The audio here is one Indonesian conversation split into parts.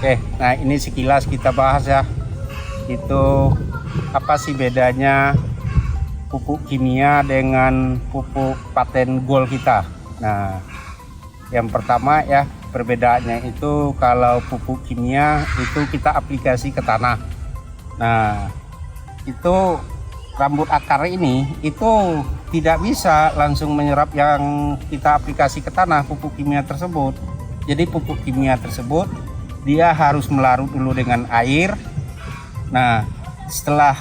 Oke, nah ini sekilas kita bahas ya. Itu apa sih bedanya pupuk kimia dengan pupuk paten gold kita. Nah, yang pertama ya perbedaannya itu kalau pupuk kimia itu kita aplikasi ke tanah. Nah, itu rambut akar ini itu tidak bisa langsung menyerap yang kita aplikasi ke tanah pupuk kimia tersebut. Jadi pupuk kimia tersebut dia harus melarut dulu dengan air. Nah, setelah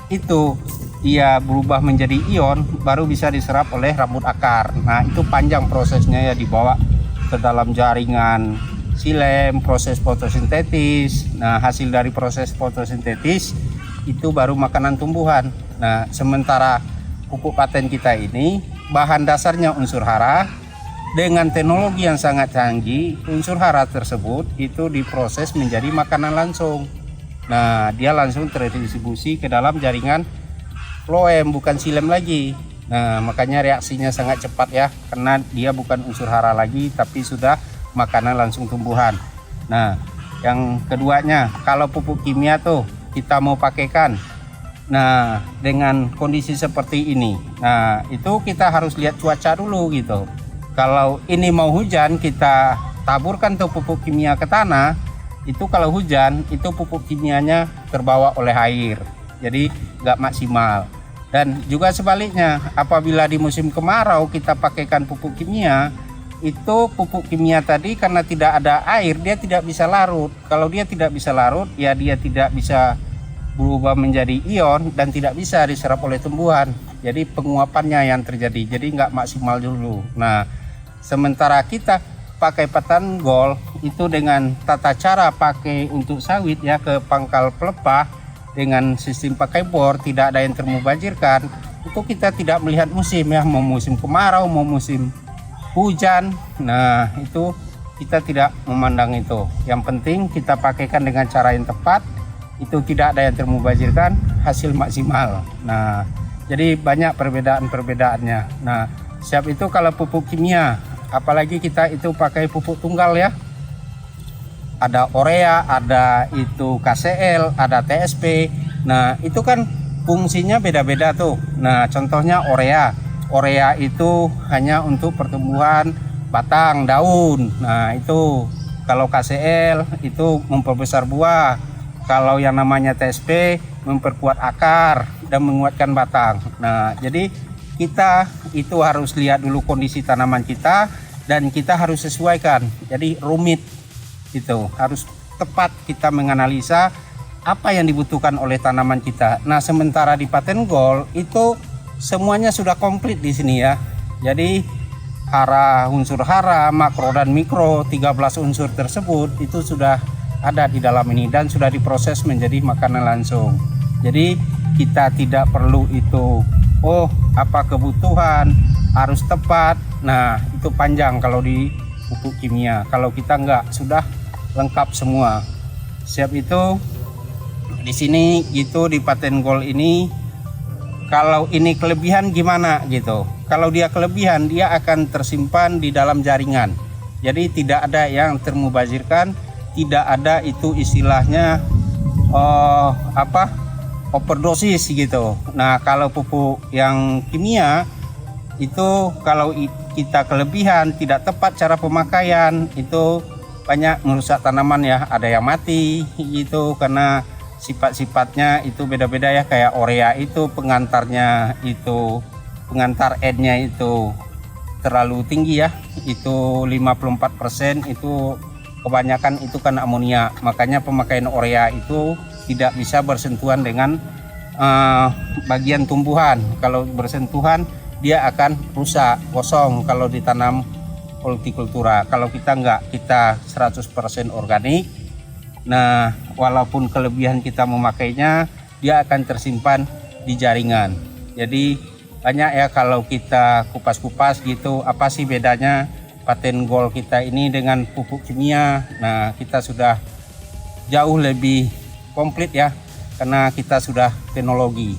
itu dia berubah menjadi ion baru bisa diserap oleh rambut akar. Nah, itu panjang prosesnya ya, dibawa ke dalam jaringan silem, proses fotosintetis. Nah, hasil dari proses fotosintetis itu baru makanan tumbuhan. Nah, sementara pupuk paten kita ini bahan dasarnya unsur hara. Dengan teknologi yang sangat canggih, unsur hara tersebut itu diproses menjadi makanan langsung. Nah, dia langsung terdistribusi ke dalam jaringan floem, bukan silem lagi. Nah, makanya reaksinya sangat cepat ya, karena dia bukan unsur hara lagi, tapi sudah makanan langsung tumbuhan. Nah, yang keduanya, kalau pupuk kimia tuh kita mau pakaikan, nah dengan kondisi seperti ini, nah itu kita harus lihat cuaca dulu gitu. Kalau ini mau hujan, kita taburkan tuh pupuk kimia ke tanah. Itu kalau hujan, itu pupuk kimianya terbawa oleh air, jadi nggak maksimal. Dan juga sebaliknya, apabila di musim kemarau kita pakaikan pupuk kimia, itu pupuk kimia tadi karena tidak ada air, dia tidak bisa larut. Kalau dia tidak bisa larut, ya dia tidak bisa berubah menjadi ion dan tidak bisa diserap oleh tumbuhan. Jadi penguapannya yang terjadi, jadi nggak maksimal dulu. Nah, sementara kita pakai paten gold itu dengan tata cara pakai untuk sawit ya, ke pangkal pelepah dengan sistem pakai bor, tidak ada yang termubazirkan. Itu kita tidak melihat musim ya, mau musim kemarau, mau musim hujan. Nah, itu kita tidak memandang itu. Yang penting kita pakaikan dengan cara yang tepat, itu tidak ada yang termubazirkan, hasil maksimal. Nah, jadi banyak perbedaan-perbedaannya. Nah, siap itu kalau pupuk kimia, apalagi kita itu pakai pupuk tunggal ya. Ada urea, ada itu KCL, ada TSP. Nah, itu kan fungsinya beda-beda tuh. Nah, contohnya urea. Urea itu hanya untuk pertumbuhan batang, daun. Nah, itu kalau KCL itu memperbesar buah. Kalau yang namanya TSP memperkuat akar dan menguatkan batang. Nah, jadi kita itu harus lihat dulu kondisi tanaman kita dan kita harus sesuaikan. Jadi rumit itu harus tepat kita menganalisa apa yang dibutuhkan oleh tanaman kita. Nah, sementara di paten gold itu semuanya sudah komplit di sini ya. Jadi hara, unsur hara, makro dan mikro, 13 unsur tersebut itu sudah ada di dalam ini dan sudah diproses menjadi makanan langsung. Jadi kita tidak perlu itu, oh apa kebutuhan harus tepat. Nah, itu panjang kalau di pupuk kimia. Kalau kita enggak, sudah lengkap semua. Siap itu di sini gitu di paten gold ini. Kalau ini kelebihan gimana gitu. Kalau dia kelebihan, dia akan tersimpan di dalam jaringan. Jadi tidak ada yang termubazirkan, tidak ada itu istilahnya overdosis gitu. Nah, kalau pupuk yang kimia itu kalau kita kelebihan, tidak tepat cara pemakaian, itu banyak merusak tanaman ya. Ada yang mati gitu karena sifat-sifatnya itu beda-beda ya. Kayak urea itu pengantarnya itu, pengantar N-nya itu terlalu tinggi ya, itu 54%, itu kebanyakan itu kan amonia. Makanya pemakaian urea itu tidak bisa bersentuhan dengan bagian tumbuhan. Kalau bersentuhan dia akan rusak, kosong kalau ditanam hortikultura. Kalau kita enggak, kita 100% organik. Nah, walaupun kelebihan kita memakainya, dia akan tersimpan di jaringan. Jadi banyak ya kalau kita kupas-kupas gitu, apa sih bedanya paten gold kita ini dengan pupuk kimia. Nah, kita sudah jauh lebih komplit ya, karena kita sudah teknologi.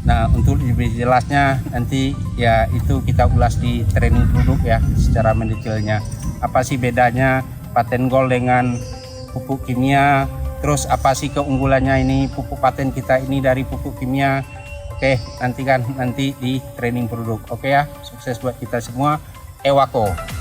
Nah, untuk lebih jelasnya nanti ya itu kita ulas di training produk ya secara mendetailnya. Apa sih bedanya paten gold dengan pupuk kimia, terus apa sih keunggulannya ini pupuk paten kita ini dari pupuk kimia. Oke, nanti di training produk. Oke ya, sukses buat kita semua. Ewako.